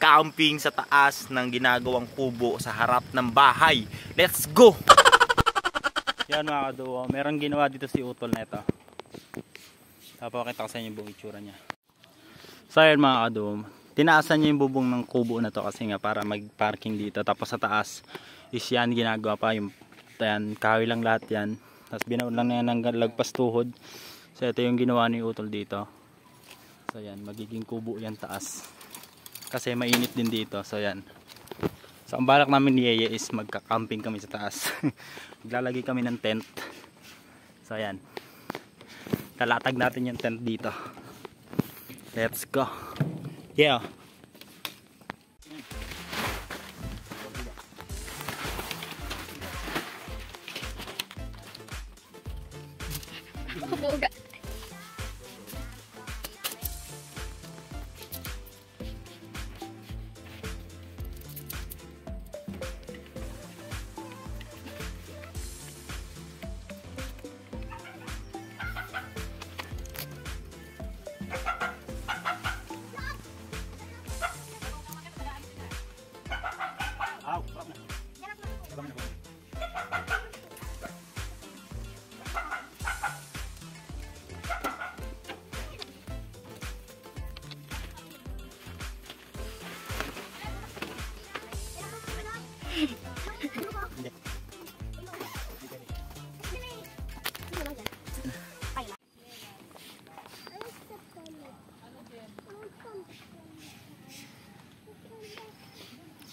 camping sa taas ng ginagawang kubo sa harap ng bahay. Let's go! Yan mga kaduo, merong ginawa dito si Utol na ito. Papakita ko sa inyo yung buong itsura niya. So yan mga kaduo, tinaasan niya yung bubong ng kubo na to kasi nga para mag-parking dito. Tapos sa taas is yan ginagawa pa yung yan, kahoy lang lahat yan. Tapos binaon lang na yan ng lagpas tuhod. So ito yung ginawa ni Utol dito. So yan, magiging kubo yan taas. Kasi mainit din dito. So yan. So ang balak namin ni Yeye is magka-camping kami sa taas. Maglalagay kami ng tent. So yan. Talatag natin yung tent dito. Let's go. Yeah.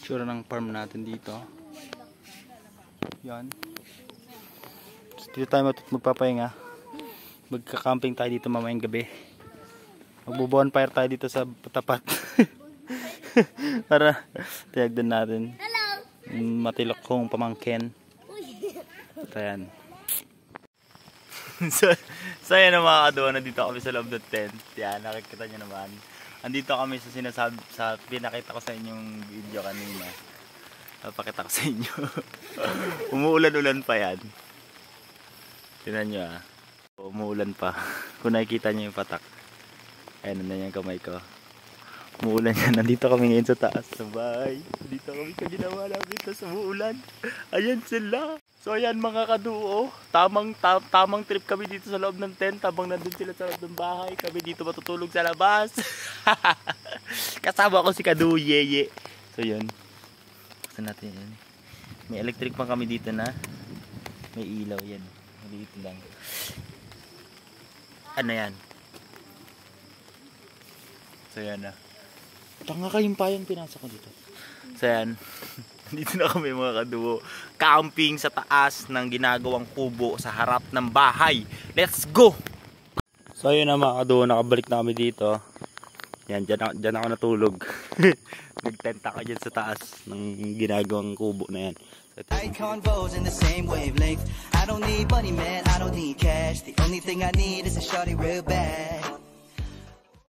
Sure ng farm natin dito. Yan. Dito tayo magpapahinga. Magka-camping tayo dito mamayang gabi. Magbo-bonfire tayo dito sa tapat. Para tiyagdan natin. Matilok kong pamangkin. Ito yan. So yan ang mga kaduwa, nandito kami sa loob ng tent. Yan, nakikita nyo naman. Andito kami sa sinasabi, sa pinakita ko sa inyong video kanina. Papakita ko sa inyo. Umuulan-ulan pa yan. Tingnan nyo ah. Umuulan pa. Kung nakikita nyo yung patak. Ayan na yung kamay ko. Umuulan yan. Nandito kami ngayon sa taas sa bahay. Nandito kami sa ginawa namin. Tapos umuulan. Ayan sila. So ayan mga kaduo. Tamang trip kami dito sa loob ng tent. Habang nandun sila sa loob ng bahay. Kami dito matutulog sa labas. Kasama ko si Kaduo Yeye. So yun. Buksan natin yan. May electric pa kami dito na. May ilaw yan. Maliit lang. Ano yan? So yan na. Tanga kayong payang pinasa ko dito. So yan. Dito na kami mga kaduo. Camping sa taas ng ginagawang kubo sa harap ng bahay. Let's go! So yun na mga kaduo. Nakabalik na kami dito. Yan, dyan ako natulog. Nag-tent ako dyan sa taas ng ginagawang kubo na yan. I convos in the same wavelength. I don't need money, man, I don't need cash. The only thing I need is a shawty real bad.